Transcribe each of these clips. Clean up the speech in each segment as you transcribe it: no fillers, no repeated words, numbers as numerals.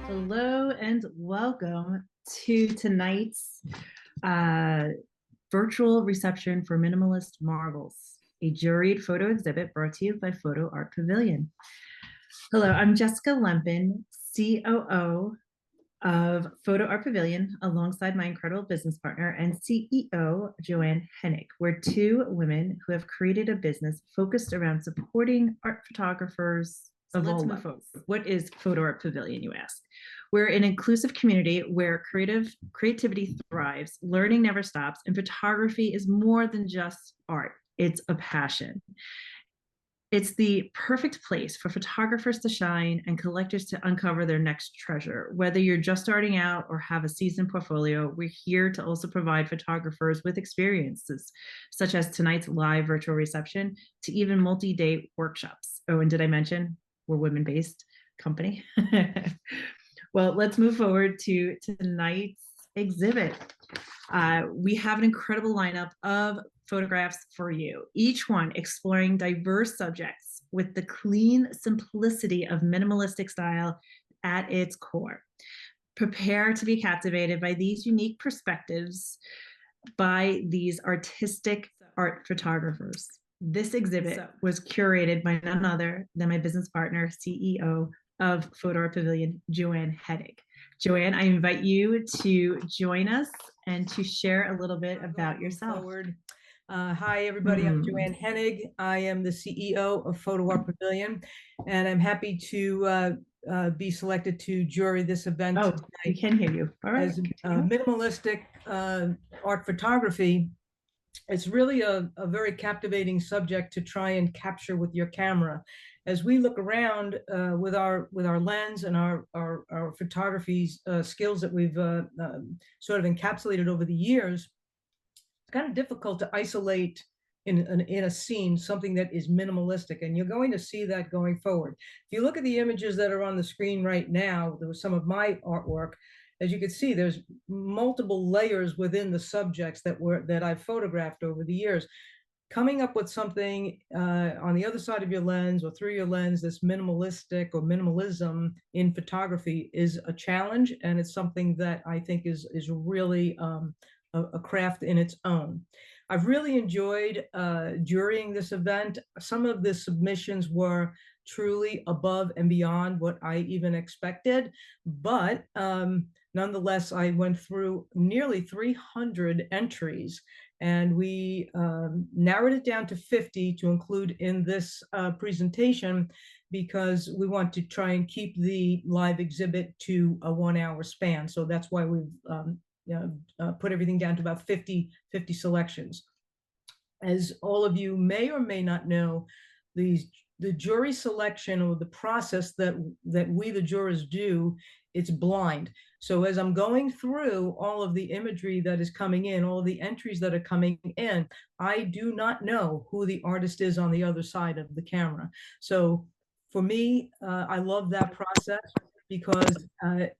Hello and welcome to tonight's uh, virtual reception for Minimalist Marvels, a juried photo exhibit brought to you by Photo Art Pavilion. Hello, I'm Jessica Lempin, COO of Photo Art Pavilion, alongside my incredible business partner and CEO, Joanne Henig. We're two women who have created a business focused around supporting art photographers of all levels. What is Photo Art Pavilion, you ask? We're an inclusive community where creativity thrives, learning never stops, and photography is more than just art. It's a passion. It's the perfect place for photographers to shine and collectors to uncover their next treasure. Whether you're just starting out or have a seasoned portfolio, we're here to also provide photographers with experiences, such as tonight's live virtual reception, to even multi-day workshops. Oh, and did I mention we're women-based company? Well, let's move forward to tonight's exhibit. We have an incredible lineup of photographs for you, each one exploring diverse subjects with the clean simplicity of minimalistic style at its core. Prepare to be captivated by these unique perspectives by these artistic art photographers. This exhibit was curated by none other than my business partner, CEO of Photo Art Pavilion, Joanne Henig. Joanne, I invite you to join us and to share a little bit about yourself. Hi, everybody. I'm Joanne Henig. I am the CEO of Photo Art Pavilion, and I'm happy to be selected to jury this event. Oh, we can hear you. All right. As minimalistic art photography, it's really a very captivating subject to try and capture with your camera. As we look around with our lens and our photography skills that we've sort of encapsulated over the years, it's kind of difficult to isolate in a scene something that is minimalistic, and you're going to see that going forward. If you look at the images that are on the screen right now, there was some of my artwork. As you can see, there's multiple layers within the subjects that I've photographed over the years. Coming up with something on the other side of your lens or through your lens that's minimalistic or minimalism in photography is a challenge, and it's something that I think is really a craft in its own. I've really enjoyed during this event. Some of the submissions were truly above and beyond what I even expected, but nonetheless, I went through nearly 300 entries, and we narrowed it down to 50 to include in this presentation, because we want to try and keep the live exhibit to a 1 hour span. So that's why we've put everything down to about 50 selections. As all of you may or may not know, the jury selection, or the process that we, the jurors, do, it's blind. So as I'm going through all of the imagery that is coming in, all of the entries that are coming in, I do not know who the artist is on the other side of the camera. So for me, I love that process, because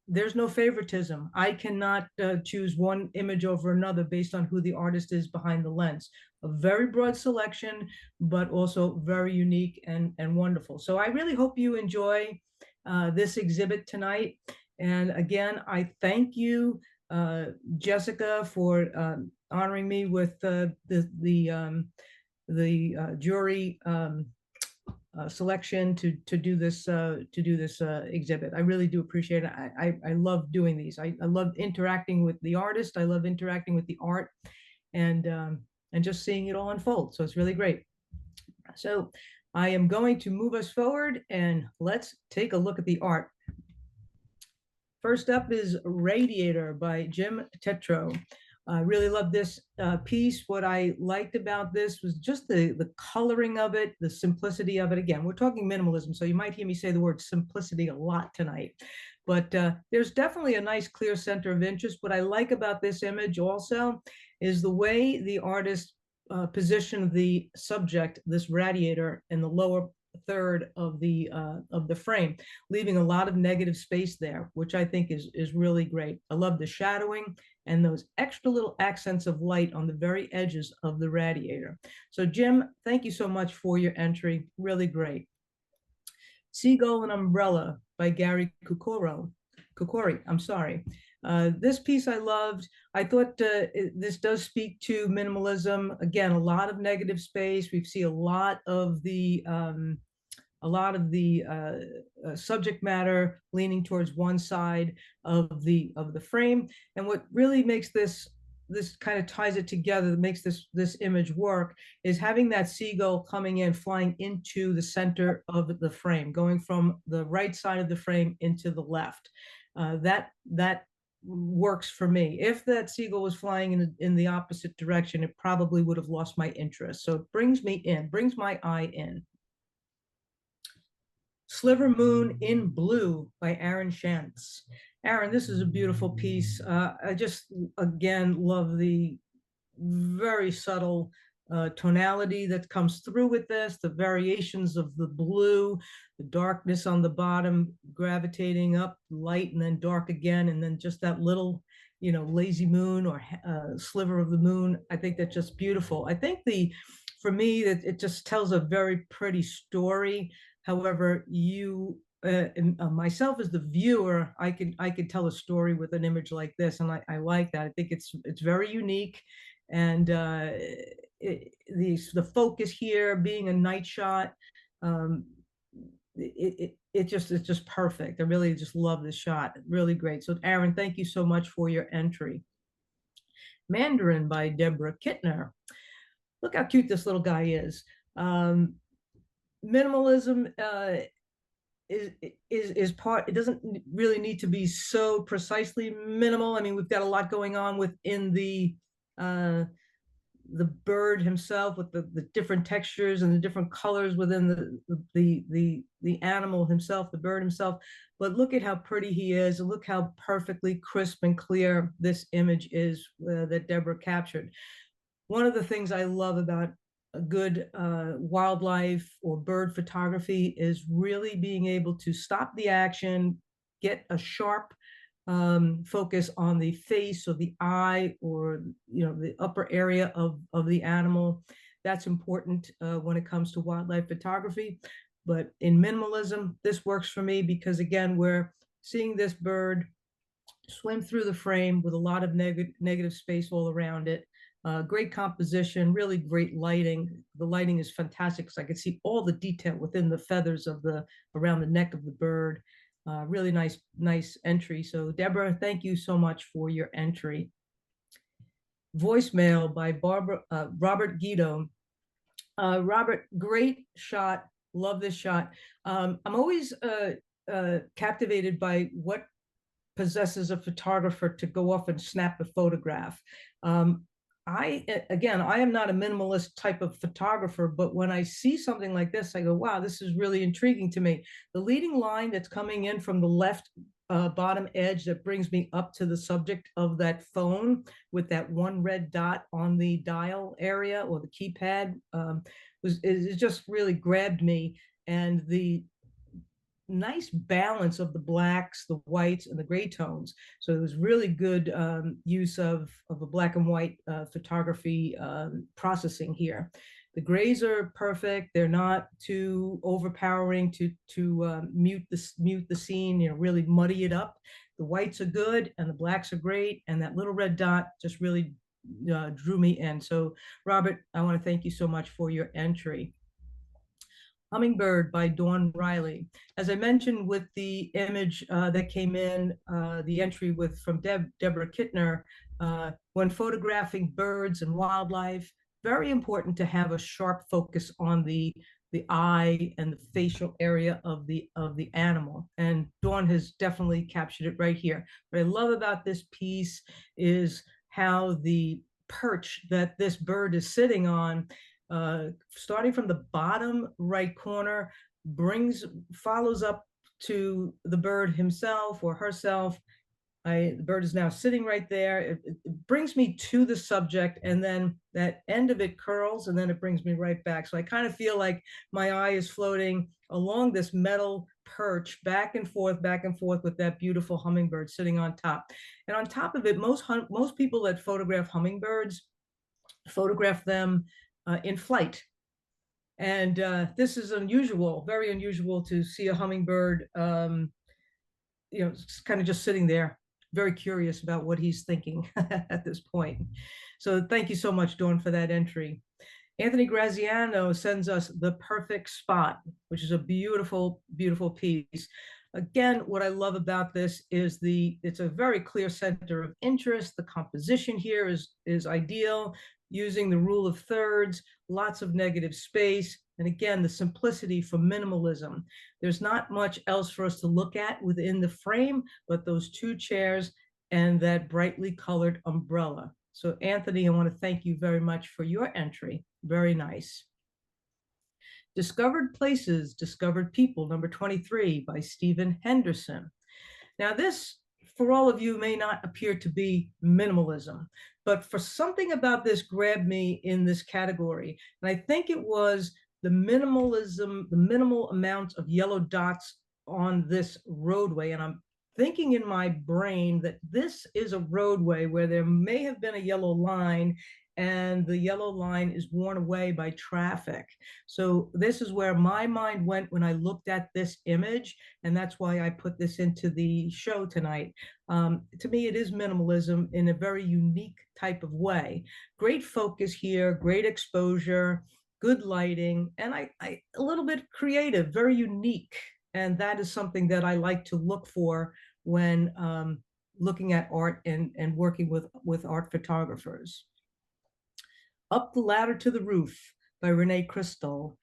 there's no favoritism. I cannot choose one image over another based on who the artist is behind the lens. A very broad selection, but also very unique and wonderful. So I really hope you enjoy this exhibit tonight. And again, I thank you, Jessica, for honoring me with the jury selection to do this exhibit. I really do appreciate it. I love doing these. I love interacting with the artist. I love interacting with the art, and just seeing it all unfold. So it's really great. So I am going to move us forward, and let's take a look at the art. First up is Radiator by Jim Tetreault. I really love this piece. What I liked about this was just the coloring of it, the simplicity of it. Again, we're talking minimalism, so you might hear me say the word simplicity a lot tonight. But there's definitely a nice clear center of interest. What I like about this image also is the way the artist positioned the subject, this radiator, in the lower third of the frame, leaving a lot of negative space there, which I think is really great. I love the shadowing and those extra little accents of light on the very edges of the radiator. So Jim, thank you so much for your entry. Really great. Seagull and Umbrella by Gary Kukoro. Kokori, I'm sorry. This piece I loved. I thought this does speak to minimalism. Again, a lot of negative space. We see a lot of the subject matter leaning towards one side of the frame. And what really makes this kind of ties it together, that makes this image work, is having that seagull coming in, flying into the center of the frame, going from the right side of the frame into the left. That works for me. If that seagull was flying in the opposite direction, it probably would have lost my interest. So it brings me in, brings my eye in. Sliver Moon in Blue by Aaron Shantz. Aaron, this is a beautiful piece. I just, again, love the very subtle tonality that comes through with this, the variations of the blue, the darkness on the bottom, gravitating up, light and then dark again, and then just that little, lazy moon or sliver of the moon. I think that's just beautiful. I think for me, it just tells a very pretty story. However, myself as the viewer, I could tell a story with an image like this, and I like that. I think it's very unique, and the focus here being a night shot, it's just perfect. I really just love this shot. Really great. So Aaron, thank you so much for your entry. Mandarin by Deborah Kittner. Look how cute this little guy is. Minimalism is part. It doesn't really need to be so precisely minimal. I mean, we've got a lot going on within the bird himself, with the different textures and the different colors within the animal himself, the bird himself. But look at how pretty he is, and look how perfectly crisp and clear this image is that Deborah captured. One of the things I love about a good wildlife or bird photography is really being able to stop the action, get a sharp focus on the face or the eye, or the upper area of the animal. That's important when it comes to wildlife photography. But in minimalism, this works for me because, again, we're seeing this bird swim through the frame with a lot of negative space all around it. Great composition, really great lighting. The lighting is fantastic because I can see all the detail within the feathers around the neck of the bird. Really nice entry. So Deborah, thank you so much for your entry. Voicemail by Robert Guido. Robert, great shot. Love this shot. I'm always captivated by what possesses a photographer to go off and snap a photograph. I am not a minimalist type of photographer, but when I see something like this, I go, wow, this is really intriguing to me. The leading line that's coming in from the left bottom edge that brings me up to the subject of that phone with that one red dot on the dial area or the keypad it just really grabbed me. And the nice balance of the blacks, the whites, and the gray tones. So it was really good use of a black and white photography processing here. The grays are perfect. They're not too overpowering to mute the scene, really muddy it up. The whites are good and the blacks are great. And that little red dot just really drew me in. So Robert, I want to thank you so much for your entry. Hummingbird by Dawn Riley. As I mentioned with the image that came in, the entry from Deborah Kittner, when photographing birds and wildlife, very important to have a sharp focus on the eye and the facial area of the animal. And Dawn has definitely captured it right here. What I love about this piece is how the perch that this bird is sitting on, starting from the bottom right corner, follows up to the bird himself or herself. The bird is now sitting right there. It brings me to the subject, and then that end of it curls, and then it brings me right back. So I kind of feel like my eye is floating along this metal perch, back and forth with that beautiful hummingbird sitting on top. And on top of it, most people that photograph hummingbirds photograph them in flight. And this is unusual, very unusual to see a hummingbird kind of just sitting there, very curious about what he's thinking at this point. So thank you so much, Dawn, for that entry. Anthony Graziano sends us The Perfect Spot, which is a beautiful, beautiful piece. Again, what I love about this is it's a very clear center of interest. The composition here is ideal, using the rule of thirds, lots of negative space, and again, the simplicity for minimalism. There's not much else for us to look at within the frame, but those two chairs and that brightly colored umbrella. So Anthony, I want to thank you very much for your entry. Very nice. Discovered Places, Discovered People, number 23 by Stephen Henderson. Now this, for all of you, may not appear to be minimalism, but for something about this grabbed me in this category. And I think it was the minimalism, the minimal amount of yellow dots on this roadway. And I'm thinking in my brain that this is a roadway where there may have been a yellow line, and the yellow line is worn away by traffic. So this is where my mind went when I looked at this image, and that's why I put this into the show tonight. To me, it is minimalism in a very unique type of way. Great focus here, great exposure, good lighting, and a little bit creative, very unique. And that is something that I like to look for when looking at art and working with art photographers. Up the Ladder to the Roof by Renee Crystal.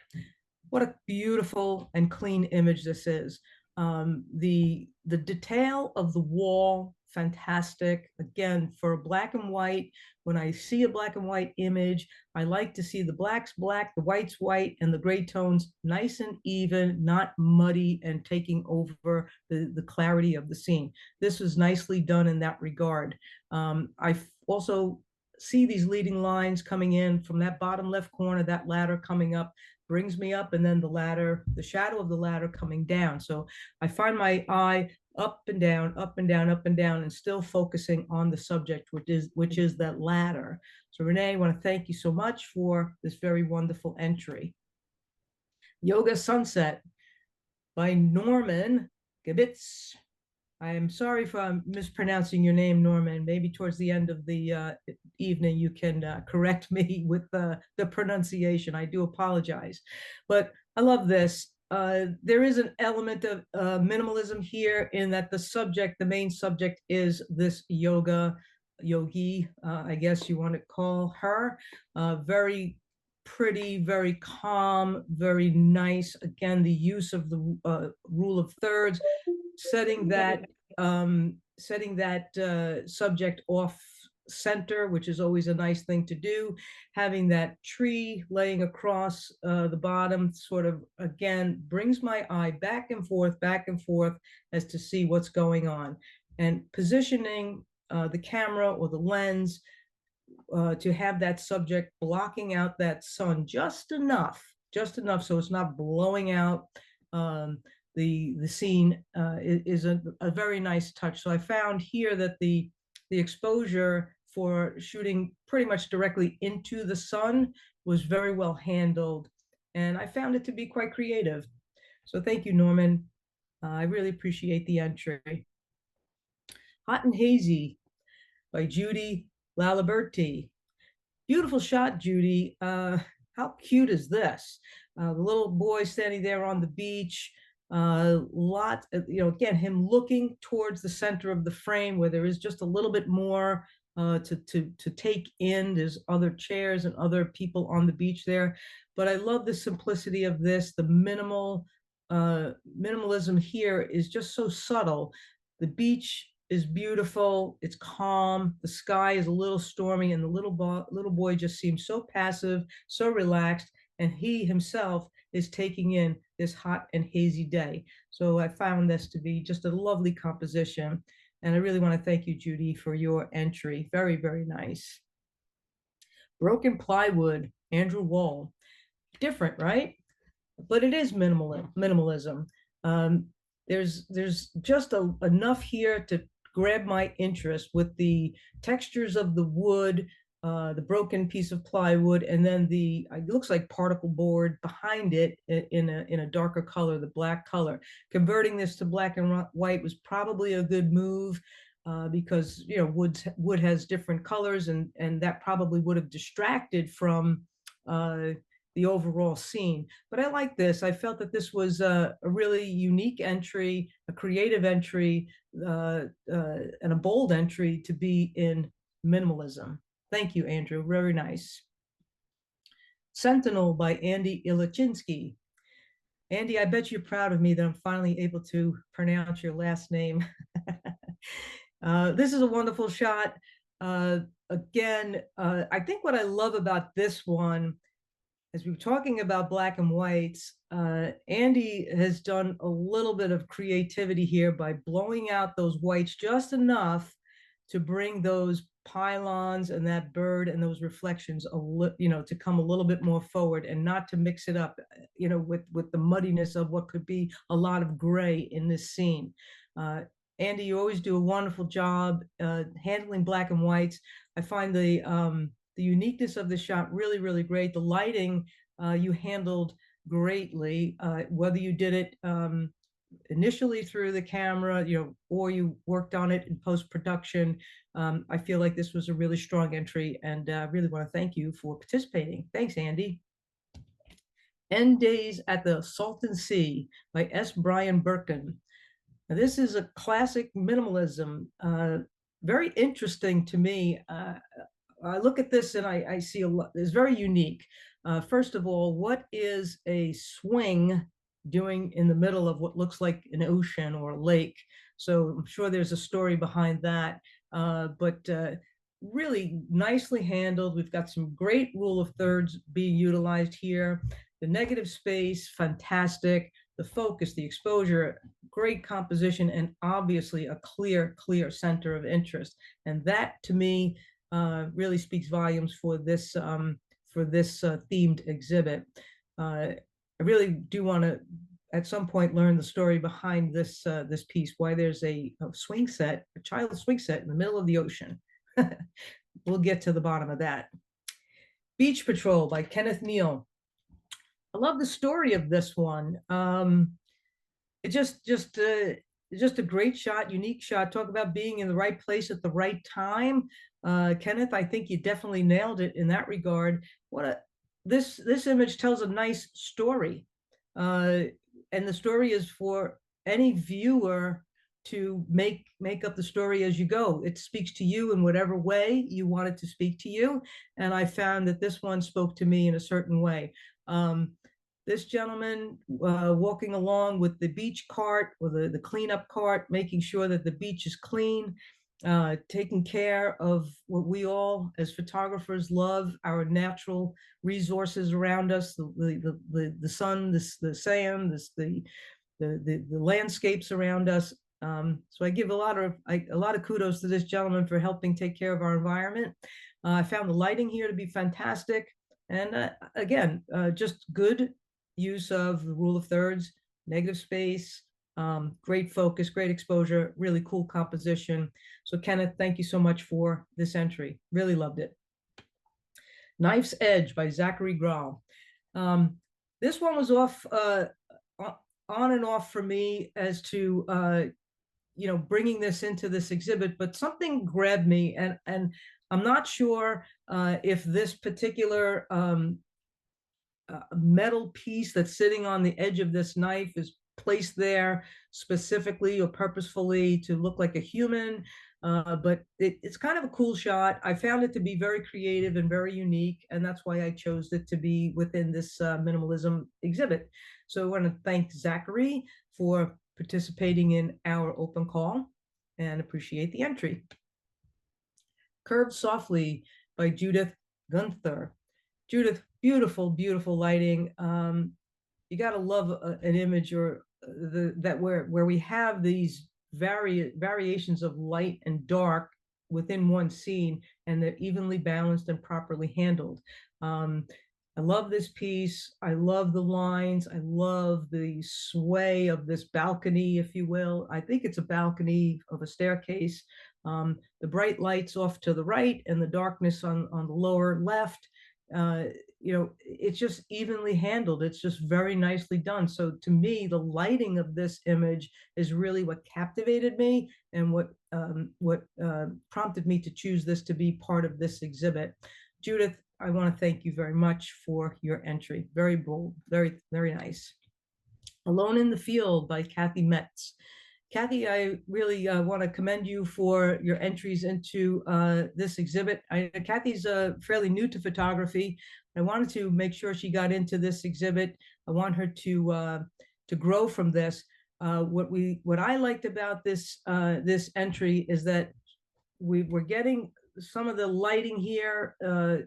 What a beautiful and clean image this is. The detail of the wall, fantastic. Again, for a black and white, when I see a black and white image, I like to see the black's black, the white's white, and the gray tones nice and even, not muddy and taking over the clarity of the scene. This was nicely done in that regard. I also see these leading lines coming in from that bottom left corner, that ladder coming up brings me up, and then the ladder, the shadow of the ladder coming down. So I find my eye up and down, up and down, up and down, and still focusing on the subject, which is that ladder. So Renee, I want to thank you so much for this very wonderful entry. Yoga Sunset by Norman Gabitz. I am sorry if I'm mispronouncing your name, Norman. Maybe towards the end of the evening, you can correct me with the pronunciation. I do apologize. But I love this. There is an element of minimalism here in that the main subject is this yogi, I guess you want to call her. Very pretty, very calm, very nice. Again, the use of the rule of thirds, setting that subject off center, which is always a nice thing to do. Having that tree laying across the bottom sort of, again, brings my eye back and forth as to see what's going on. And positioning the camera or the lens to have that subject blocking out that sun just enough so it's not blowing out the scene is a very nice touch. So I found here that the exposure for shooting pretty much directly into the sun was very well handled, and I found it to be quite creative. So thank you, Norman. I really appreciate the entry. Hot and Hazy by Judy Laliberti. Beautiful shot, Judy. How cute is this? The little boy standing there on the beach. Again, him looking towards the center of the frame where there is just a little bit more to take in. There's other chairs and other people on the beach there. But I love the simplicity of this. The minimalism here is just so subtle. The beach is beautiful. It's calm. The sky is a little stormy, and the little boy just seems so passive, so relaxed, and he himself is taking in this hot and hazy day. So I found this to be just a lovely composition, and I really want to thank you, Judy, for your entry. Very, very nice. Broken Plywood, Andrew Wall. Different, right? But it is minimalism. There's just enough here to grab my interest with the textures of the wood, the broken piece of plywood, and then it looks like particle board behind it in a darker color, the black color. Converting this to black and white was probably a good move, because wood has different colors, and that probably would have distracted from the overall scene. But I like this. I felt that this was a really unique entry, a creative entry, and a bold entry to be in minimalism. Thank you, Andrew. Very nice. Sentinel by Andy Ilichinsky. Andy, I bet you're proud of me that I'm finally able to pronounce your last name. This is a wonderful shot. Again, I think what I love about this one, as we were talking about black and whites, Andy has done a little bit of creativity here by blowing out those whites just enough to bring those pylons and that bird and those reflections to come a little bit more forward, and not to mix it up with the muddiness of what could be a lot of gray in this scene. Andy, you always do a wonderful job handling black and whites. I find the uniqueness of the shot really, really great. The lighting you handled greatly, whether you did it initially through the camera, or you worked on it in post-production. I feel like this was a really strong entry, and I really want to thank you for participating. Thanks, Andy. End Days at the Salton Sea by S. Brian Birkin. Now, this is a classic minimalism, very interesting to me. I look at this and I see a lot. It's very unique. First of all, what is a swing doing in the middle of what looks like an ocean or a lake? So I'm sure there's a story behind that, but really nicely handled. We've got some great rule of thirds being utilized here. The negative space, fantastic. The focus, the exposure, great composition, and obviously a clear center of interest. And that, to me, really speaks volumes for this themed exhibit. I really do want to, at some point, learn the story behind this piece. Why there's a swing set, a child swing set in the middle of the ocean. We'll get to the bottom of that. Beach Patrol by Kenneth Neal. I love the story of this one. It's just a great shot, unique shot. Talk about being in the right place at the right time. Kenneth, I think you definitely nailed it in that regard. This image tells a nice story, and the story is for any viewer to make up the story as you go. It speaks to you in whatever way you want it to speak to you, and I found that this one spoke to me in a certain way. This gentleman walking along with the beach cart, or the cleanup cart, making sure that the beach is clean, taking care of what we all as photographers love, our natural resources around us, the sun, the sand, the landscapes around us. So I give a lot of kudos to this gentleman for helping take care of our environment. I found the lighting here to be fantastic. And again, just good use of the rule of thirds, negative space, great focus, great exposure, really cool composition. So Kenneth, thank you so much for this entry. Really loved it. Knife's Edge by Zachary Grahl. This one was on and off for me as to bringing this into this exhibit, but something grabbed me, and I'm not sure if this particular metal piece that's sitting on the edge of this knife is placed there specifically or purposefully to look like a human, but it's kind of a cool shot. I found it to be very creative and very unique, and that's why I chose it to be within this minimalism exhibit. So I want to thank Zachary for participating in our open call and appreciate the entry. Curved Softly by Judith Gunther. Judith, beautiful lighting. You got to love an image or where we have these variations of light and dark within one scene, and they're evenly balanced and properly handled. I love this piece. I love the lines. I love the sway of this balcony, if you will. I think it's a balcony of a staircase. The bright lights off to the right and the darkness on the lower left. It's just evenly handled. It's just very nicely done. So to me, the lighting of this image is really what captivated me and what prompted me to choose this to be part of this exhibit. Judith, I want to thank you very much for your entry. Very bold, very, very nice. Alone in the Field by Kathy Metz. Kathy, I really want to commend you for your entries into this exhibit. Kathy's fairly new to photography. I wanted to make sure she got into this exhibit. I want her to grow from this. What I liked about this entry is that we're getting some of the lighting here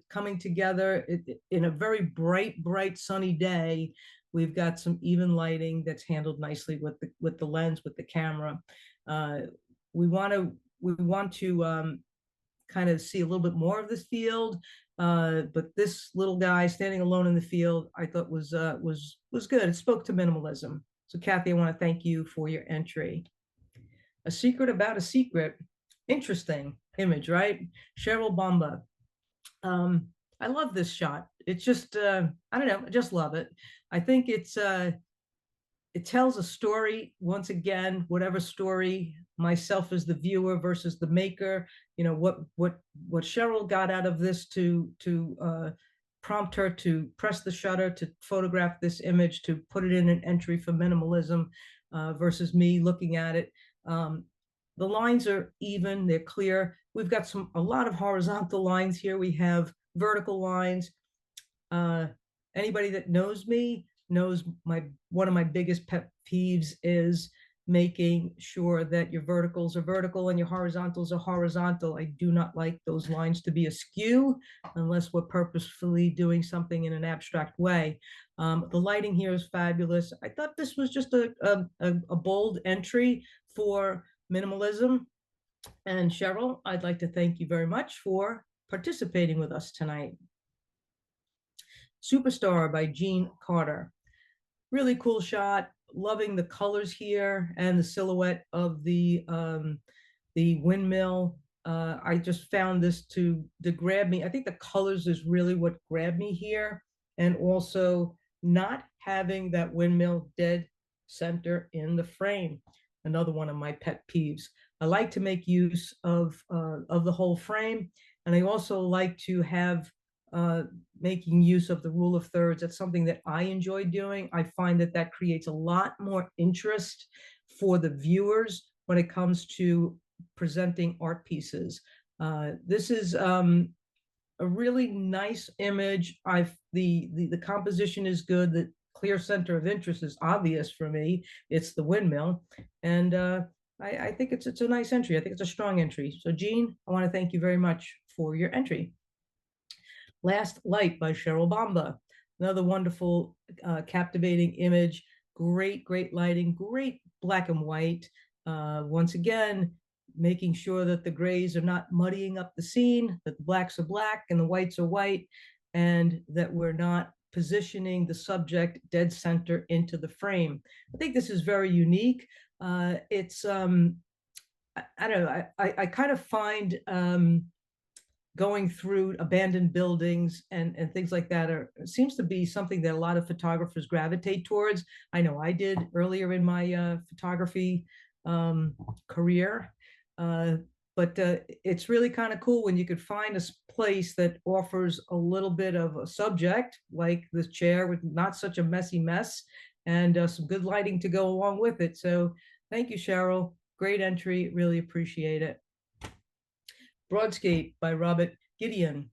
coming together in a very bright sunny day. We've got some even lighting that's handled nicely with the lens, with the camera. We want to kind of see a little bit more of this field, but this little guy standing alone in the field, I thought was good. It spoke to minimalism. So Kathy, I want to thank you for your entry. A Secret About a Secret. Interesting image, right? Cheryl Bamba. I love this shot. It's just, I don't know, I just love it. I think it tells a story, once again, whatever story, myself as the viewer versus the maker, what Cheryl got out of this to prompt her to press the shutter, to photograph this image, to put it in an entry for minimalism versus me looking at it. The lines are even, they're clear. We've got a lot of horizontal lines here. We have vertical lines. Anybody that knows me knows one of my biggest pet peeves is making sure that your verticals are vertical and your horizontals are horizontal. I do not like those lines to be askew unless we're purposefully doing something in an abstract way. The lighting here is fabulous. I thought this was just a bold entry for minimalism. And Cheryl, I'd like to thank you very much for participating with us tonight. Superstar by Jean Carter. Really cool shot. Loving the colors here and the silhouette of the windmill. I just found this to grab me. I think the colors is really what grabbed me here, and also not having that windmill dead center in the frame. Another one of my pet peeves. I like to make use of the whole frame, and I also like to have making use of the rule of thirds. That's something that I enjoy doing. I find that creates a lot more interest for the viewers when it comes to presenting art pieces. This is a really nice image. The composition is good. The clear center of interest is obvious for me. It's the windmill, and I think it's a nice entry. I think it's a strong entry. So Jean, I want to thank you very much for your entry. Last Light by Cheryl Bamba. Another wonderful, captivating image. Great lighting, great black and white. Once again, making sure that the grays are not muddying up the scene, that the blacks are black and the whites are white, and that we're not positioning the subject dead center into the frame. I think this is very unique. It's, I don't know, I kind of find going through abandoned buildings and things like that seems to be something that a lot of photographers gravitate towards. I know I did earlier in my photography career, but it's really kind of cool when you could find a place that offers a little bit of a subject, like this chair with not such a messy mess, and some good lighting to go along with it. So thank you, Cheryl. Great entry. Really appreciate it. Broadscape by Robert Gideon.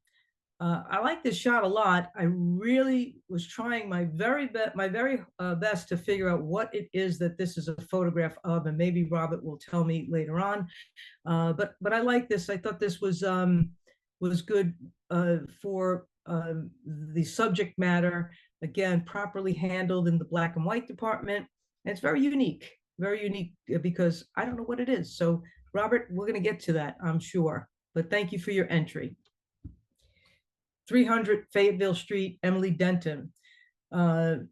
I like this shot a lot. I really was trying my very best to figure out what it is that this is a photograph of, and maybe Robert will tell me later on. But I like this. I thought this was good for the subject matter. Again, properly handled in the black and white department. And it's very unique because I don't know what it is. So Robert, we're going to get to that, I'm sure. But thank you for your entry. 300 Fayetteville Street, Emily Denton. Who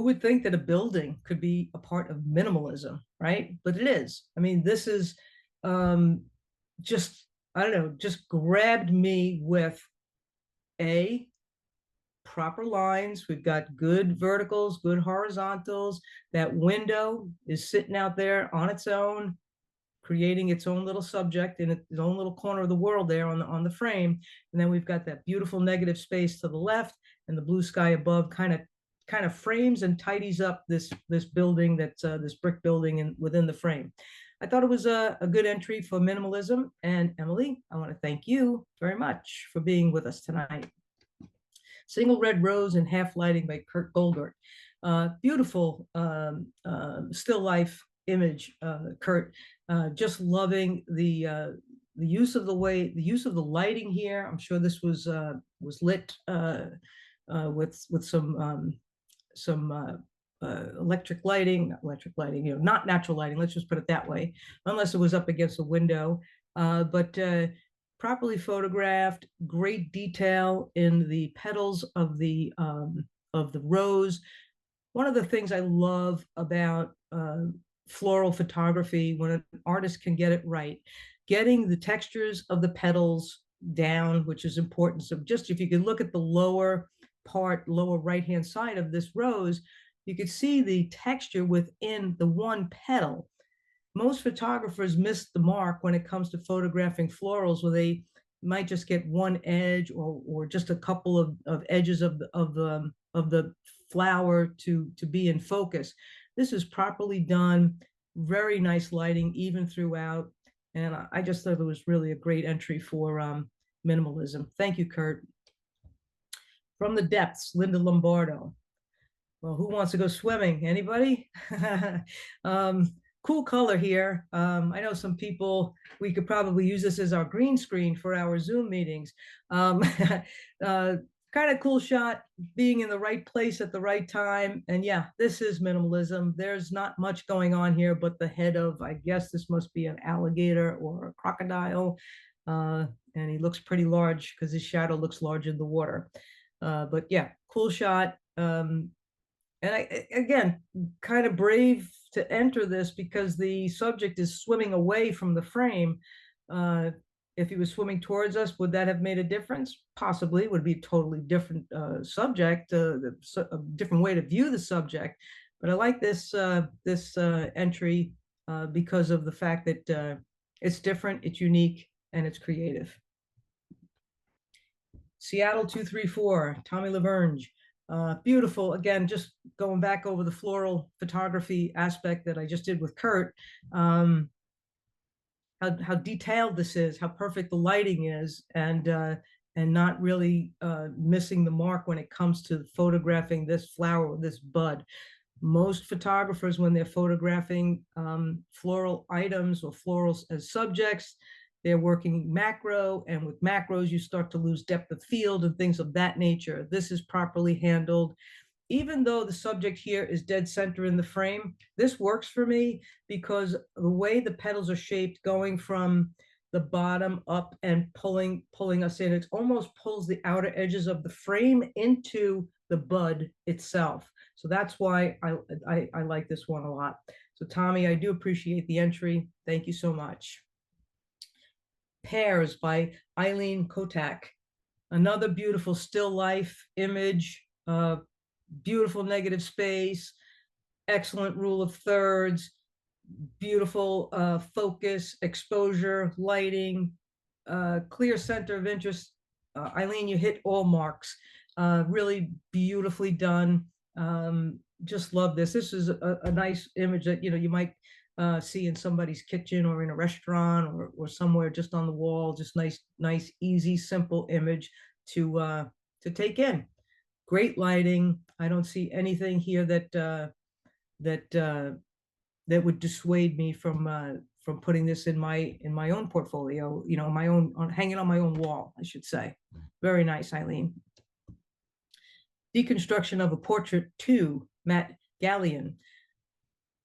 would think that a building could be a part of minimalism, right? But it is. I mean, this is just, I don't know, just grabbed me with a proper lines. We've got good verticals, good horizontals. That window is sitting out there on its own, creating its own little subject in its own little corner of the world there on the frame. And then we've got that beautiful negative space to the left, and the blue sky above kind of frames and tidies up this building, that's this brick building and within the frame. I thought it was a good entry for minimalism. And Emily, I want to thank you very much for being with us tonight. Single Red Rose and Half Lighting by Kurt Goldert. Beautiful still life image, Kurt. Just loving the use of the use of the lighting here. I'm sure this was lit with some electric lighting, not natural lighting. Let's just put it that way, unless it was up against a window. But properly photographed, great detail in the petals of the rose. One of the things I love about floral photography, when an artist can get it right, getting the textures of the petals down, which is important. So just if you could look at the lower right-hand side of this rose, you could see the texture within the one petal. Most photographers miss the mark when it comes to photographing florals, where they might just get one edge or just a couple of edges of the flower to be in focus. This is properly done, very nice lighting even throughout. And I just thought it was really a great entry for minimalism. Thank you, Kurt. From the Depths, Linda Lombardo. Well, who wants to go swimming? Anybody? Cool color here. I know some people, we could probably use this as our green screen for our Zoom meetings. Kind of cool shot, being in the right place at the right time. And yeah, this is minimalism. There's not much going on here, but the head of, I guess this must be an alligator or a crocodile. And he looks pretty large because his shadow looks large in the water. But yeah, cool shot. And I, again, kind of brave to enter this because the subject is swimming away from the frame. If he was swimming towards us, would that have made a difference? Possibly. It would be a totally different subject, a different way to view the subject. But I like this entry because of the fact that it's different, it's unique, and it's creative. Seattle 234, Tommy Lavergne. Beautiful. Again, just going back over the floral photography aspect that I just did with Kurt. How detailed this is, how perfect the lighting is, and not really missing the mark when it comes to photographing this flower, this bud. Most photographers, when they're photographing floral items or florals as subjects, they're working macro, and with macros, you start to lose depth of field and things of that nature. This is properly handled. Even though the subject here is dead center in the frame, this works for me because the way the petals are shaped, going from the bottom up and pulling us in, it almost pulls the outer edges of the frame into the bud itself. So that's why I like this one a lot. So Tommy, I do appreciate the entry. Thank you so much. Pears by Eileen Kotak. Another beautiful still life image, beautiful negative space, excellent rule of thirds, beautiful focus, exposure, lighting, clear center of interest. Eileen, you hit all marks. Really beautifully done. Just love this. This is a nice image that you might see in somebody's kitchen or in a restaurant or somewhere just on the wall. Just nice, easy, simple image to take in. Great lighting. I don't see anything here that would dissuade me from putting this in my own portfolio. My own, hanging on my own wall, I should say. Very nice, Eileen. Deconstruction of a Portrait 2, Matt Gallion.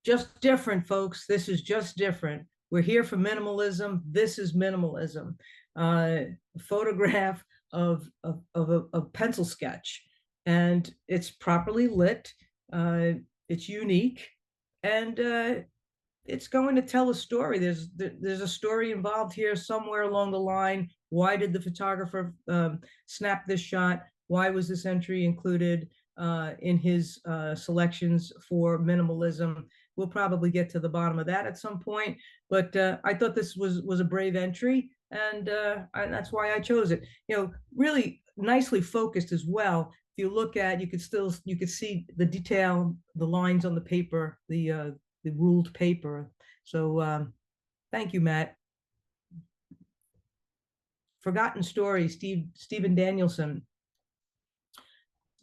Just different, folks. This is just different. We're here for minimalism. This is minimalism. A photograph of a pencil sketch, and it's properly lit. It's unique, and it's going to tell a story. There's a story involved here somewhere along the line. Why did the photographer snap this shot? Why was this entry included in his selections for minimalism? We'll probably get to the bottom of that at some point, but I thought this was a brave entry, and that's why I chose it. Really nicely focused as well. If you look at, you could see the detail, the lines on the paper, the ruled paper. So thank you, Matt. Forgotten Story, Stephen Danielson.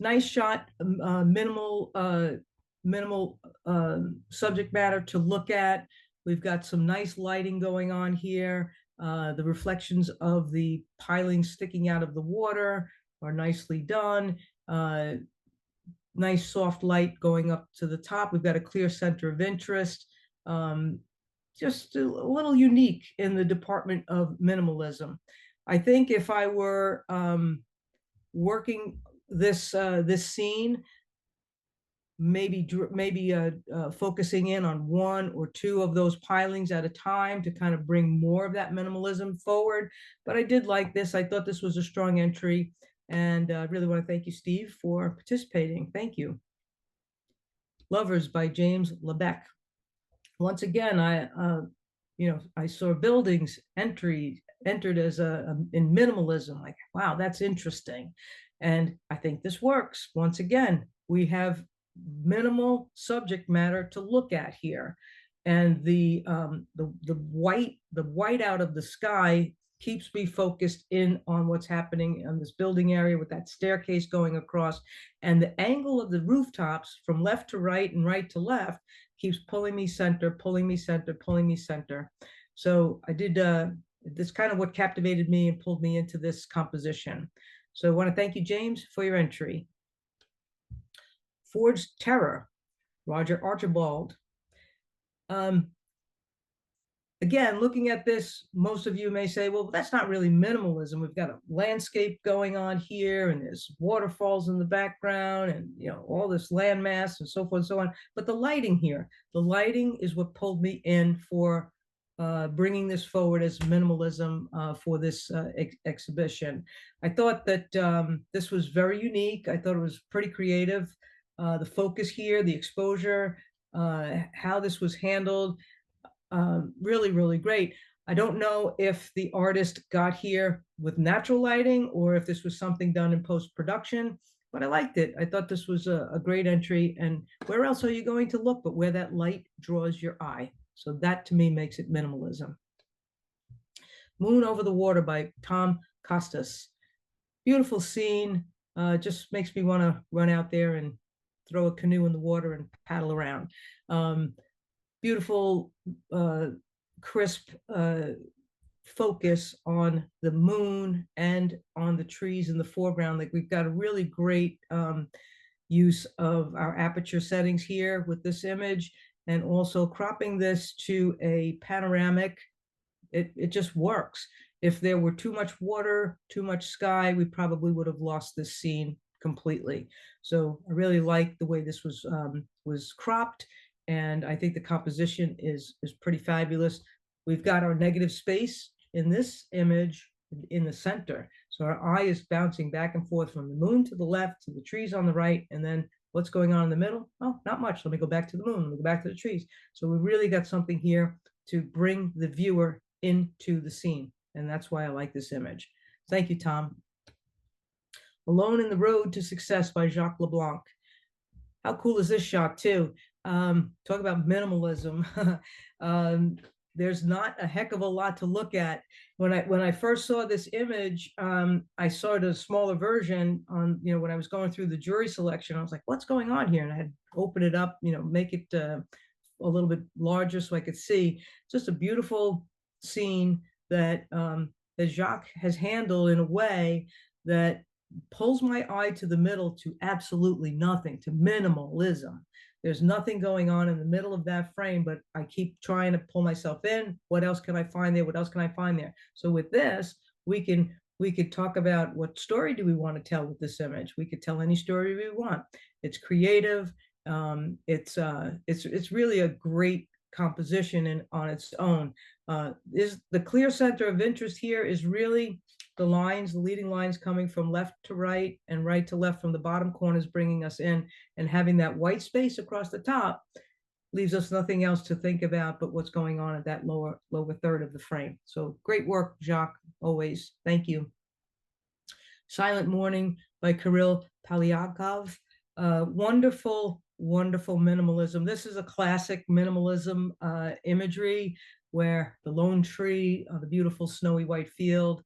Nice shot, minimal subject matter to look at. We've got some nice lighting going on here. The reflections of the pilings sticking out of the water are nicely done. Nice soft light going up to the top. We've got a clear center of interest. Just a little unique in the department of minimalism. I think if I were working this scene, maybe focusing in on one or two of those pilings at a time to kind of bring more of that minimalism forward. But I did like this. I thought this was a strong entry, and I really want to thank you, Steve, for participating. Thank you. Lovers by James Lebec. Once again, I saw buildings entered as in minimalism. Like, wow, that's interesting. And I think this works. Once again, we have minimal subject matter to look at here. And the white out of the sky keeps me focused in on what's happening in this building area with that staircase going across. And the angle of the rooftops from left to right and right to left keeps pulling me center, pulling me center, pulling me center. So I did, this kind of what captivated me and pulled me into this composition. So I want to thank you, James, for your entry. Forged Terror, Roger Archibald. Again, looking at this, most of you may say, well, that's not really minimalism. We've got a landscape going on here, and there's waterfalls in the background, and all this landmass and so forth and so on. But the lighting here, the lighting is what pulled me in for bringing this forward as minimalism for this exhibition. I thought that this was very unique. I thought it was pretty creative. The focus here, the exposure, how this was handled, really, really great. I don't know if the artist got here with natural lighting or if this was something done in post-production, but I liked it. I thought this was a great entry. And where else are you going to look but where that light draws your eye? So that to me makes it minimalism. Moon Over the Water by Tom Costas. Beautiful scene. Just makes me want to run out there and throw a canoe in the water and paddle around. Beautiful, crisp focus on the moon and on the trees in the foreground. Like, we've got a really great use of our aperture settings here with this image, and also cropping this to a panoramic. It just works. If there were too much water, too much sky, we probably would have lost this scene completely. So I really like the way this was cropped, and I think the composition is pretty fabulous. We've got our negative space in this image in the center. So our eye is bouncing back and forth from the moon to the left to the trees on the right, and then what's going on in the middle? Oh, not much. Let me go back to the moon. Let me go back to the trees. So we really got something here to bring the viewer into the scene, and that's why I like this image. Thank you, Tom. Alone in the Road to Success by Jacques Leblanc. How cool is this shot too? Talk about minimalism. There's not a heck of a lot to look at. When I first saw this image, I saw it a smaller version on, when I was going through the jury selection. I was like, what's going on here? And I had to open it up, make it a little bit larger so I could see. Just a beautiful scene that that Jacques has handled in a way that pulls my eye to the middle, to absolutely nothing, to minimalism. There's nothing going on in the middle of that frame, but I keep trying to pull myself in. What else can I find there? What else can I find there? So with this, we could talk about, what story do we want to tell with this image? We could tell any story we want. It's creative. It's really a great composition and on its own. Is the clear center of interest here is really the lines, the leading lines coming from left to right and right to left from the bottom corners, bringing us in, and having that white space across the top leaves us nothing else to think about but what's going on at that lower third of the frame. So great work, Jacques, always. Thank you. Silent Morning by Kirill Polyakov. Wonderful, wonderful minimalism. This is a classic minimalism imagery where the lone tree, the beautiful snowy white field,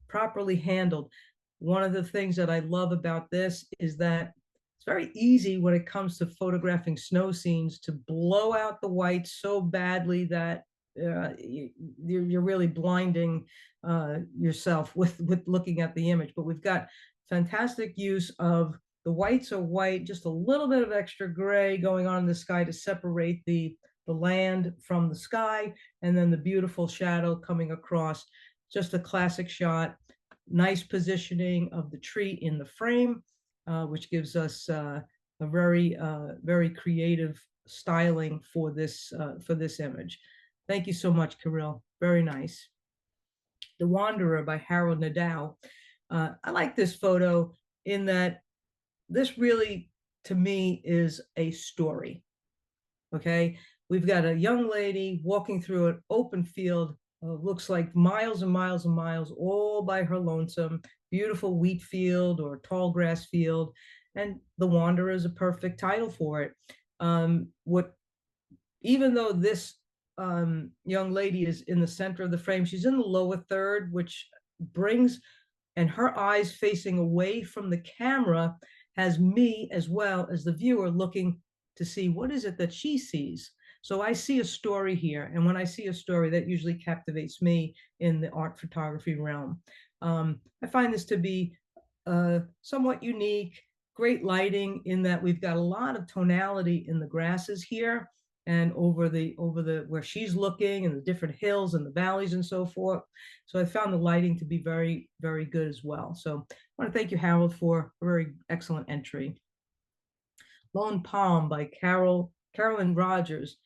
properly handled. One of the things that I love about this is that it's very easy when it comes to photographing snow scenes to blow out the white so badly that you're really blinding yourself with looking at the image. But we've got fantastic use of the whites are white, just a little bit of extra gray going on in the sky to separate the land from the sky, and then the beautiful shadow coming across. Just a classic shot. Nice positioning of the tree in the frame, which gives us a very creative styling for this image. Thank you so much, Kirill. Very nice. The Wanderer by Harold Nadeau. I like this photo in that this really, to me, is a story. Okay, we've got a young lady walking through an open field, looks like miles and miles and miles, all by her lonesome, beautiful wheat field or tall grass field, and The Wanderer is a perfect title for it. Even though this young lady is in the center of the frame, she's in the lower third, which brings, and her eyes facing away from the camera has me as well as the viewer looking to see what is it that she sees. So I see a story here, and when I see a story, that usually captivates me in the art photography realm. I find this to be somewhat unique, great lighting in that we've got a lot of tonality in the grasses here and over the where she's looking, and the different hills and the valleys and so forth. So I found the lighting to be very, very good as well. So I want to thank you, Harold, for a very excellent entry. Lone Palm by Carolyn Rogers.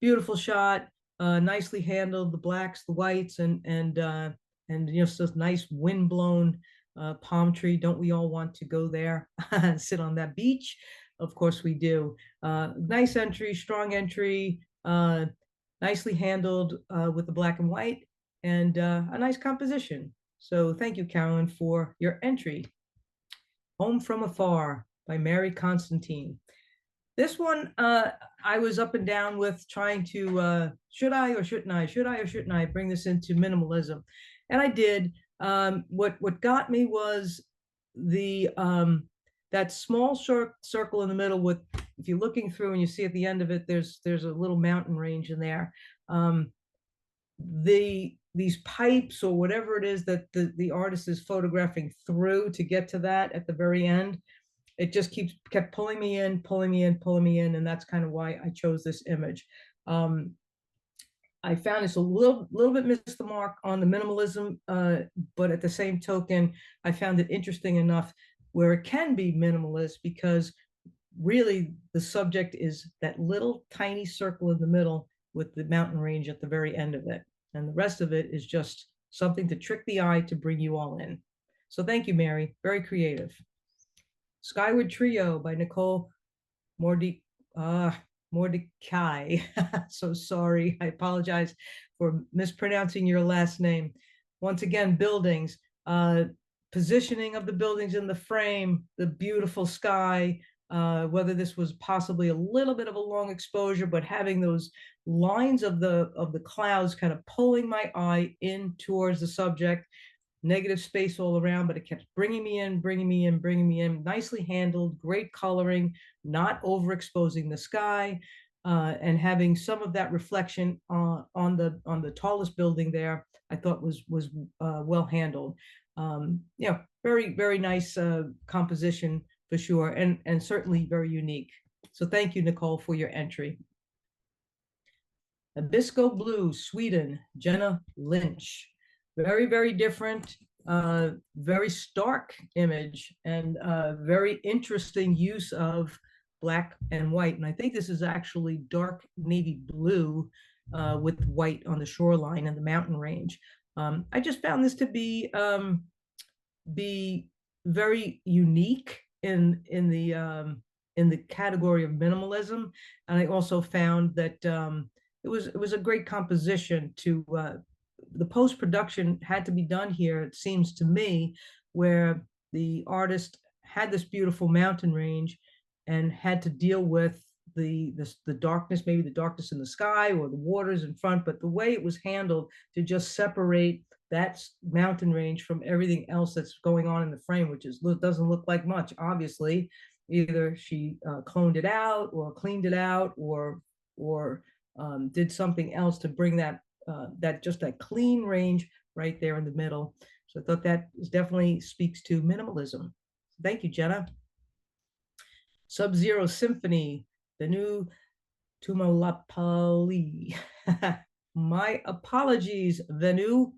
Beautiful shot, nicely handled, the blacks, the whites, and just this nice windblown palm tree. Don't we all want to go there and sit on that beach? Of course we do. Nice entry, strong entry, nicely handled with the black and white, and a nice composition. So thank you, Carolyn, for your entry. Home from Afar by Mary Constantine. This one, I was up and down with trying to, should I or shouldn't I bring this into minimalism? And I did. What got me was the that small circle in the middle with, if you're looking through and you see at the end of it, there's a little mountain range in there. These pipes or whatever it is that the artist is photographing through to get to that at the very end, it just kept pulling me in, and that's kind of why I chose this image. I found it's a little bit missed the mark on the minimalism, but at the same token, I found it interesting enough where it can be minimalist, because really the subject is that little tiny circle in the middle with the mountain range at the very end of it. And the rest of it is just something to trick the eye to bring you all in. So thank you, Mary. Very creative. Skyward Trio by Nicole Mordecai. So sorry. I apologize for mispronouncing your last name. Once again, buildings, positioning of the buildings in the frame, the beautiful sky, whether this was possibly a little bit of a long exposure, but having those lines of the clouds kind of pulling my eye in towards the subject. Negative space all around, but it kept bringing me in, nicely handled, great coloring, not overexposing the sky, and having some of that reflection on the tallest building there, I thought was well handled. Very, very nice composition for sure, and certainly very unique. So thank you, Nicole, for your entry. Abisko Blue, Sweden, Jenna Lynch. Very, very different, very stark image, and very interesting use of black and white. And I think this is actually dark navy blue with white on the shoreline and the mountain range. I just found this to be very unique in the category of minimalism, and I also found that it was a great composition to the post production had to be done here. It seems to me where the artist had this beautiful mountain range and had to deal with the darkness, maybe the darkness in the sky or the waters in front, but the way it was handled to just separate that mountain range from everything else that's going on in the frame, which doesn't look like much. Obviously, either she cloned it out or cleaned it out or did something else to bring that just that clean range right there in the middle. So I thought that definitely speaks to minimalism. Thank you, Jenna. Sub-Zero Symphony, the new Tumalapali. My apologies, Venu.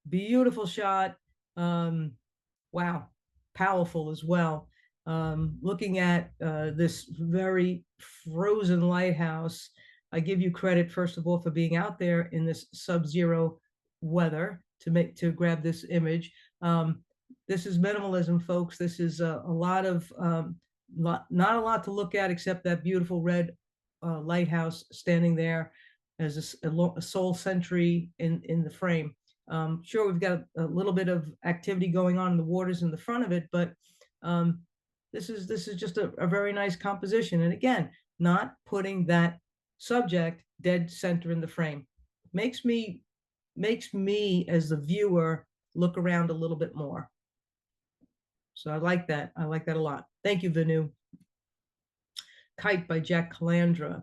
Beautiful shot. Wow, powerful as well. Looking at this very frozen lighthouse, I give you credit, first of all, for being out there in this sub-zero weather to grab this image. This is minimalism, folks. This is a lot of not a lot to look at except that beautiful red lighthouse standing there as a sole sentry in the frame. Sure, we've got a little bit of activity going on in the waters in the front of it, but this is just a very nice composition. And again, not putting that subject dead center in the frame makes me as the viewer look around a little bit more. So I like that. I like that a lot. Thank you, Venu. Kite by Jack Calandra.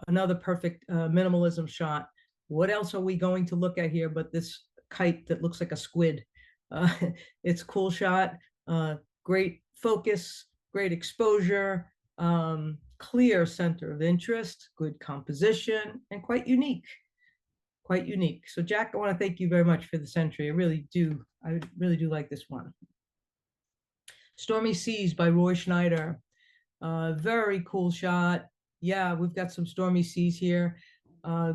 Another perfect minimalism shot. What else are we going to look at here but this kite that looks like a squid? It's a cool shot. Great focus, great exposure, clear center of interest, good composition, and quite unique. Quite unique. So Jack, I want to thank you very much for this entry. I really do like this one. Stormy Seas by Roy Schneider. Very cool shot. Yeah, we've got some stormy seas here.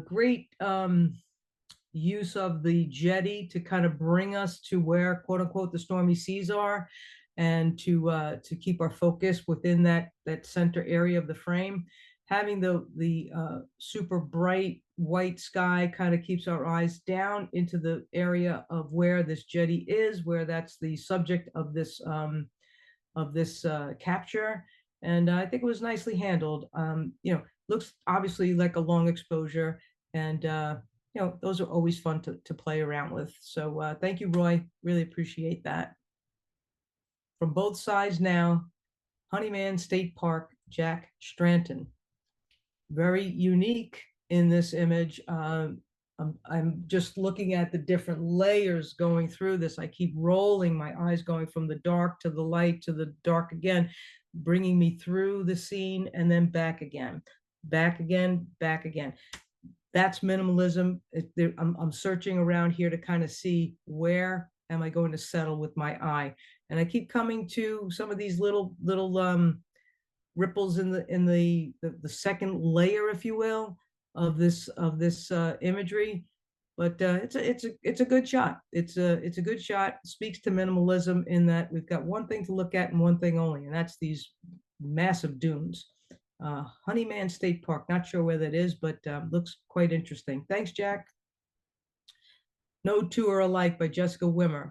Great use of the jetty to kind of bring us to where, quote unquote, the stormy seas are, and to keep our focus within that center area of the frame. Having the super bright white sky kind of keeps our eyes down into the area of where this jetty is, where that's the subject of this capture. And I think it was nicely handled. Looks obviously like a long exposure, and those are always fun to play around with. So thank you, Roy. Really appreciate that. From both sides now, Honeyman State Park, Jack Stranton. Very unique in this image. I'm just looking at the different layers going through this. I keep rolling my eyes, going from the dark to the light to the dark again, bringing me through the scene and then back again, back again, back again. That's minimalism. I'm searching around here to kind of see where am I going to settle with my eye. And I keep coming to some of these little ripples in the second layer, if you will, of this imagery. But it's a good shot. It's a good shot. It speaks to minimalism in that we've got one thing to look at and one thing only, and that's these massive dunes. Honeyman State Park. Not sure where that is, but looks quite interesting. Thanks, Jack. No Two Are Alike by Jessica Wimmer.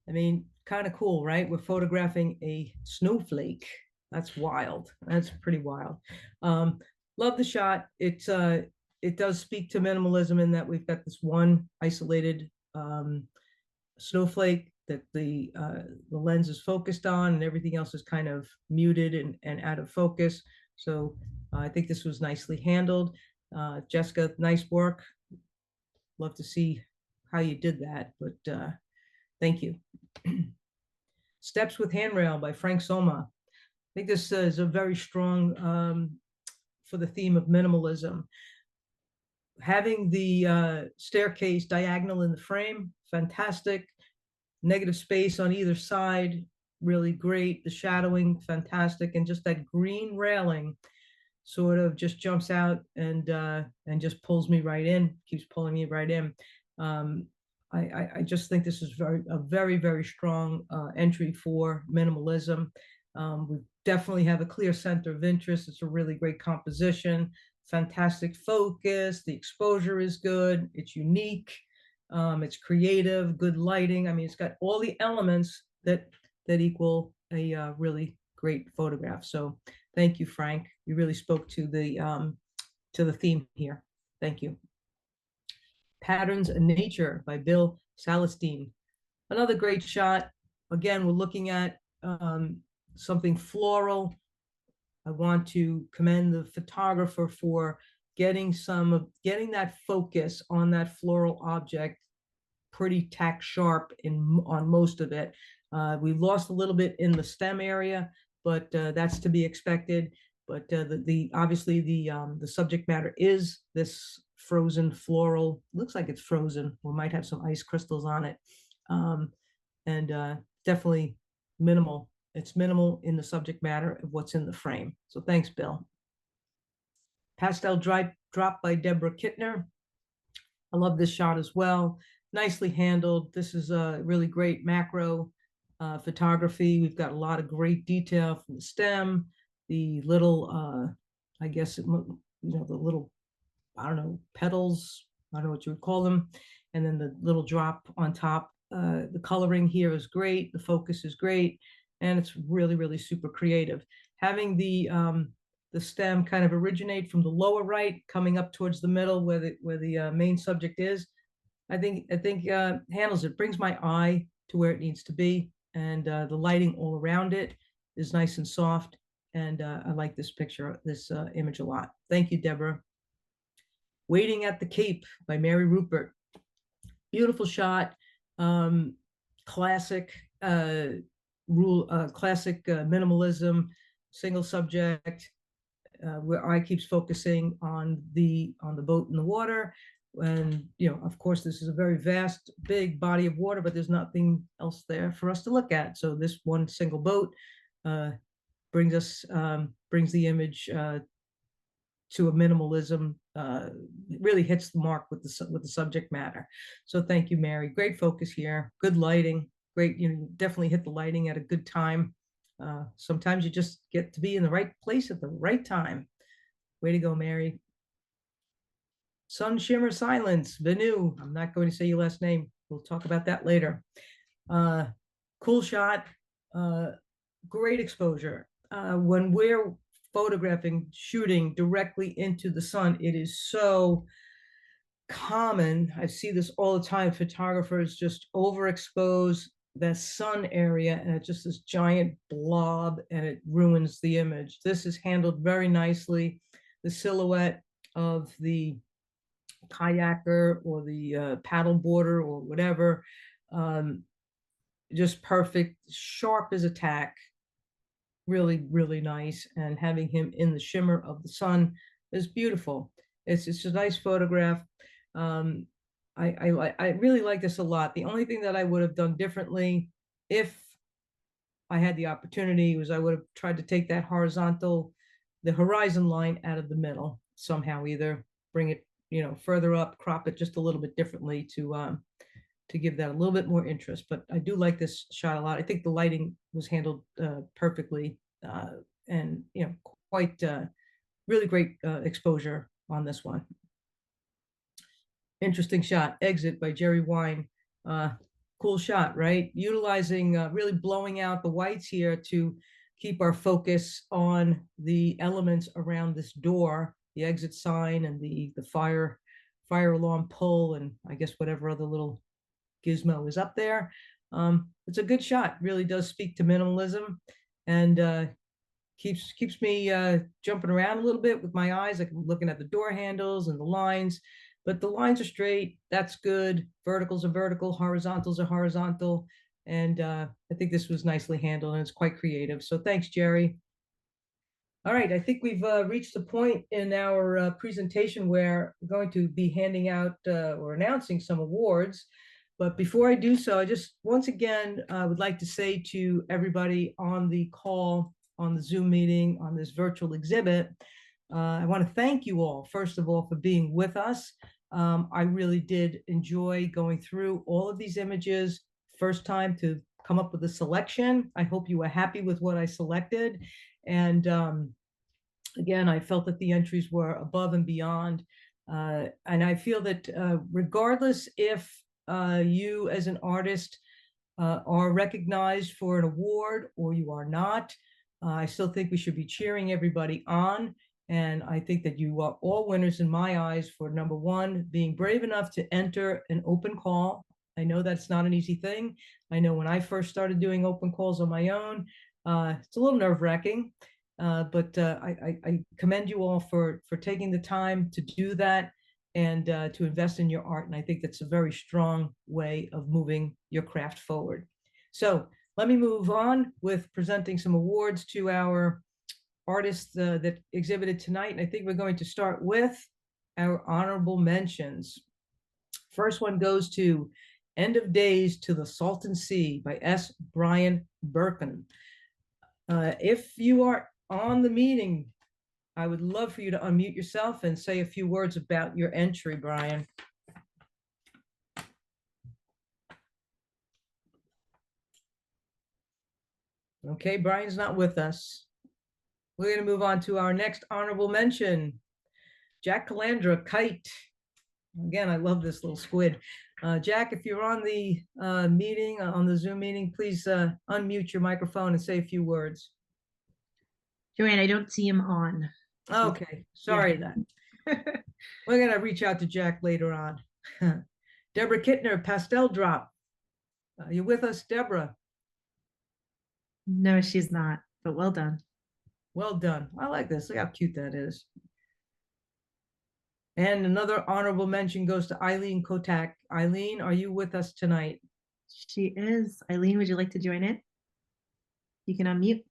I mean, kind of cool, right? We're photographing a snowflake. That's wild. That's pretty wild. Love the shot. It does speak to minimalism in that we've got this one isolated snowflake that the lens is focused on, and everything else is kind of muted and out of focus. So I think this was nicely handled. Jessica, nice work. Love to see how you did that, but thank you. Steps with Handrail by Frank Soma. I think this is a very strong for the theme of minimalism. Having the staircase diagonal in the frame, fantastic. Negative space on either side, really great. The shadowing, fantastic. And just that green railing sort of just jumps out and just pulls me right in, keeps pulling me right in. I just think this is very strong entry for minimalism. We definitely have a clear center of interest. It's a really great composition, fantastic focus. The exposure is good. It's unique. It's creative, good lighting. I mean, it's got all the elements that equal a really great photograph. So thank you, Frank. You really spoke to the theme here. Thank you. Patterns in Nature by Bill Salestein. Another great shot. Again, we're looking at something floral. I want to commend the photographer for getting that focus on that floral object pretty tack sharp on most of it. We lost a little bit in the stem area, but that's to be expected. But obviously the subject matter is this frozen floral. Looks like it's frozen. We might have some ice crystals on it, and definitely minimal. It's minimal in the subject matter of what's in the frame. So thanks, Bill. Pastel Drop by Deborah Kittner. I love this shot as well. Nicely handled. This is a really great macro photography. We've got a lot of great detail from the stem, the little, I guess, the little, I don't know, petals, I don't know what you would call them, and then the little drop on top. The coloring here is great. The focus is great, and it's really super creative. Having the stem kind of originate from the lower right, coming up towards the middle where the main subject is, I think handles it, brings my eye to where it needs to be, and the lighting all around it is nice and soft, and I like this picture, this image a lot. Thank you, Deborah. Waiting at the Cape by Mary Rupert. Beautiful shot, classic classic minimalism, single subject, where eye keeps focusing on the boat in the water. And of course, this is a very vast, big body of water, but there's nothing else there for us to look at. So this one single boat brings the image to a minimalism. Really hits the mark with the subject matter. So thank you, Mary. Great focus here. Good lighting. Great. Definitely hit the lighting at a good time. Sometimes you just get to be in the right place at the right time. Way to go, Mary. Sun Shimmer Silence, Venu. I'm not going to say your last name. We'll talk about that later. Cool shot. Great exposure. When we're photographing, shooting directly into the sun, it is so common. I see this all the time. Photographers just overexpose the sun area, and it's just this giant blob, and it ruins the image. This is handled very nicely. The silhouette of the kayaker or the paddle boarder or whatever, just perfect, sharp as a tack, really nice. And having him in the shimmer of the sun is beautiful. It's a nice photograph. I really like this a lot. The only thing that I would have done differently, if I had the opportunity, was I would have tried to take that the horizon line out of the middle somehow, either bring it further up, crop it just a little bit differently to give that a little bit more interest. But I do like this shot a lot. I think the lighting was handled perfectly, and quite really great exposure on this one. Interesting shot, Exit by Jerry Wine. Cool shot, right? Utilizing, really blowing out the whites here to keep our focus on the elements around this door, the exit sign and the fire alarm pull, and I guess whatever other little gizmo is up there. It's a good shot. Really does speak to minimalism, and keeps me jumping around a little bit with my eyes. Like I'm looking at the door handles and the lines, but the lines are straight. That's good. Verticals are vertical, horizontals are horizontal, and I think this was nicely handled, and it's quite creative. So thanks, Jerry. All right, I think we've reached the point in our presentation where we're going to be handing out or announcing some awards. But before I do so, I just once again would like to say to everybody on the call, on the Zoom meeting, on this virtual exhibit, I want to thank you all, first of all, for being with us. I really did enjoy going through all of these images. First time to come up with a selection. I hope you were happy with what I selected. And again, I felt that the entries were above and beyond. And I feel that regardless if you as an artist are recognized for an award or you are not, I still think we should be cheering everybody on. And I think that you are all winners in my eyes for number one, being brave enough to enter an open call. I know that's not an easy thing. I know when I first started doing open calls on my own, it's a little nerve-wracking, but I commend you all for taking the time to do that and to invest in your art. And I think that's a very strong way of moving your craft forward. So let me move on with presenting some awards to our artists that exhibited tonight. And I think we're going to start with our honorable mentions. First one goes to End of Days to the Salton Sea by S. Brian Birkin. If you are on the meeting, I would love for you to unmute yourself and say a few words about your entry, Brian. Okay, Brian's not with us. We're going to move on to our next honorable mention. Jack Calandra, Kite. Again, I love this little squid. Jack, if you're on the meeting, on the Zoom meeting, please unmute your microphone and say a few words. Joanne, I don't see him on. Okay, sorry that. We're going to reach out to Jack later on. Deborah Kittner, Pastel Drop. You with us, Deborah? No, she's not, but well done. Well done. I like this. Look how cute that is. And another honorable mention goes to Eileen Kotak. Eileen, are you with us tonight? She is. Eileen, would you like to join in? You can unmute.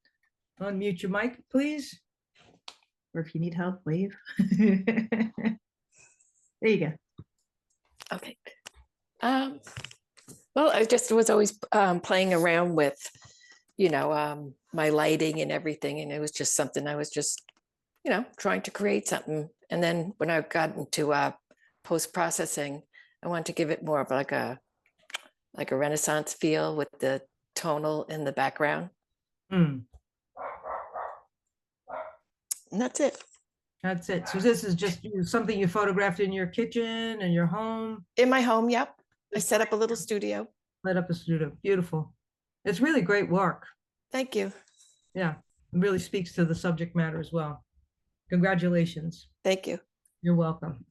Unmute your mic, please. Or if you need help, wave. There you go. Okay. Well, I just was always playing around with, my lighting and everything. And it was just something I was just, trying to create something. And then when I got into post-processing, I wanted to give it more of like a Renaissance feel with the tonal in the background. Mm. And that's it. That's it. So this is just something you photographed in your kitchen and your home? In my home, yep. I set up a little studio. Set up a studio. Beautiful. It's really great work. Thank you. Yeah, it really speaks to the subject matter as well. Congratulations. Thank you. You're welcome.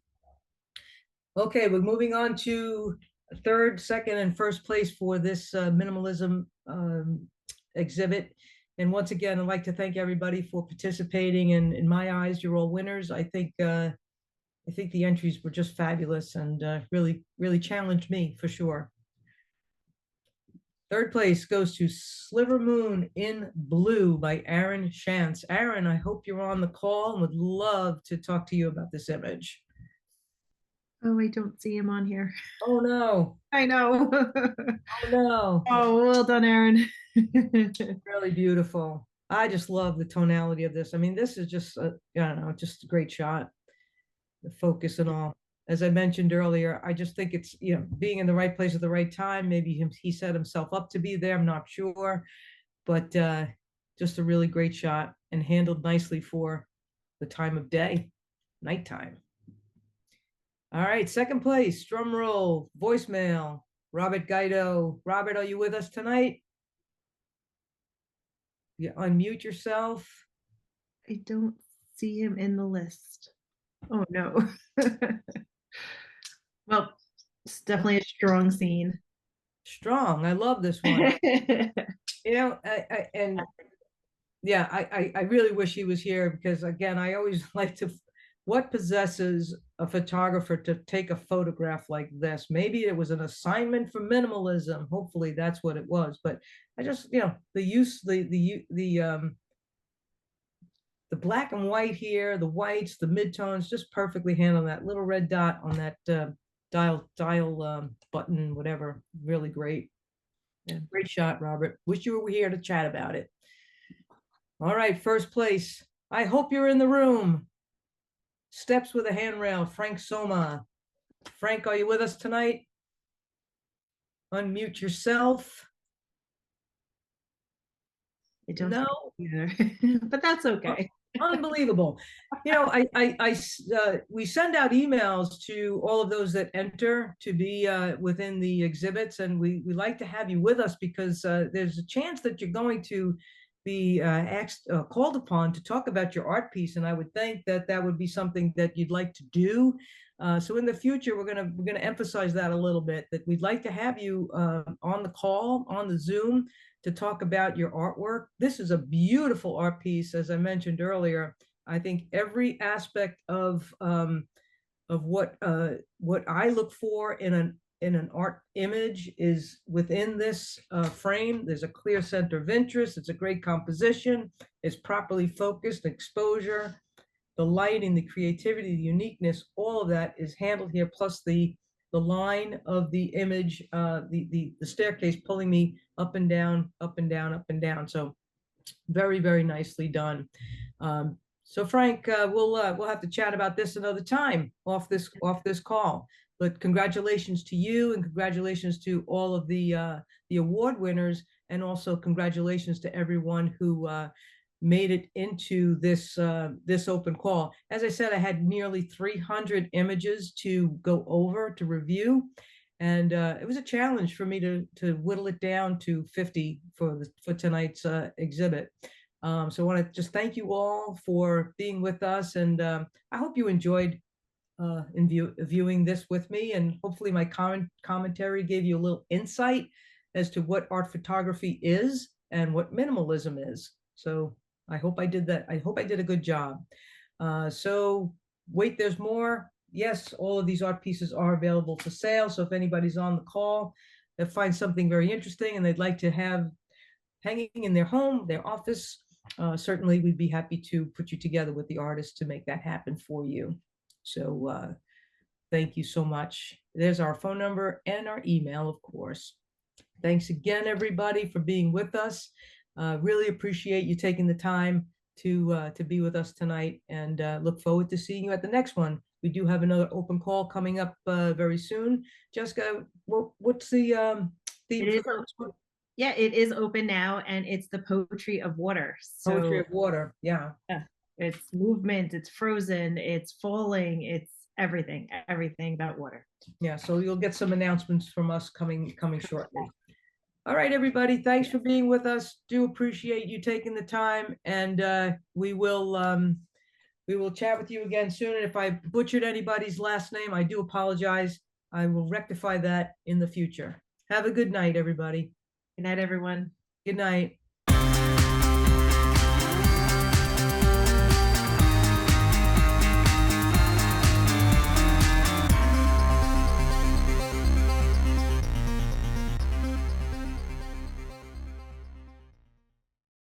Okay, we're moving on to third, second, and first place for this minimalism exhibit. And once again, I'd like to thank everybody for participating. And in my eyes, you're all winners. I think the entries were just fabulous and really, really challenged me for sure. Third place goes to Sliver Moon in Blue by Aaron Shantz. Aaron, I hope you're on the call and would love to talk to you about this image. Oh, I don't see him on here. Oh no. I know. Oh no. Oh, well done, Aaron. Really beautiful. I just love the tonality of this. I mean, this is just I don't know, just a great shot. The focus and all. As I mentioned earlier, I just think it's, being in the right place at the right time. Maybe he set himself up to be there. I'm not sure, but just a really great shot and handled nicely for the time of day, nighttime. All right, second place, drum roll, voicemail, Robert Guido. Robert, are you with us tonight? You unmute yourself. I don't see him in the list. Oh no. Well, it's definitely a strong scene. Strong. I love this one. I really wish he was here because again, I always like to, what possesses a photographer to take a photograph like this? Maybe it was an assignment for minimalism. Hopefully that's what it was. But I just, the use, the black and white here, the whites, the midtones, just perfectly handled. That little red dot on that dial button, whatever. Really great. Yeah, great shot, Robert. Wish you were here to chat about it. All right, first place. I hope you're in the room. Steps with a handrail, Frank Soma. Frank, are you with us tonight? Unmute yourself. I don't No, either, but that's okay. unbelievable. You know, we send out emails to all of those that enter to be within the exhibits, and we like to have you with us because there's a chance that you're going to be called upon to talk about your art piece, and I would think that that would be something that you'd like to do. So in the future, we're gonna emphasize that a little bit, that we'd like to have you on the call, on the Zoom, to talk about your artwork. This is a beautiful art piece, as I mentioned earlier. I think every aspect of what I look for in an art image is within this frame. There's a clear center of interest. It's a great composition. It's properly focused, exposure, the lighting, the creativity, the uniqueness, all of that is handled here, plus the line of the image, the staircase pulling me up and down, up and down, up and down. So very, very nicely done. So Frank, we'll have to chat about this another time off this call. But congratulations to you, and congratulations to all of the award winners, and also congratulations to everyone who made it into this this open call. As I said, I had nearly 300 images to go over to review, and it was a challenge for me to whittle it down to 50 for tonight's exhibit. So I want to just thank you all for being with us, and I hope you enjoyed viewing this with me, and hopefully my commentary gave you a little insight as to what art photography is and what minimalism is. So I hope I did that. I hope I did a good job. So wait, there's more. Yes, all of these art pieces are available for sale. So if anybody's on the call that finds something very interesting and they'd like to have hanging in their home, their office, certainly we'd be happy to put you together with the artist to make that happen for you. So thank you so much. There's our phone number and our email, of course. Thanks again, everybody, for being with us. Really appreciate you taking the time to be with us tonight, and look forward to seeing you at the next one. We do have another open call coming up very soon. Jessica, what's the theme? Yeah, it is open now, and it's the poetry of water. So, poetry of water, yeah. It's movement, it's frozen, it's falling, it's everything about water. Yeah, so you'll get some announcements from us coming shortly. All right, everybody, thanks for being with us. Do appreciate you taking the time, and we will chat with you again soon. And if I butchered anybody's last name, I do apologize. I will rectify that in the future. Have a good night, everybody. Good night, everyone. Good night.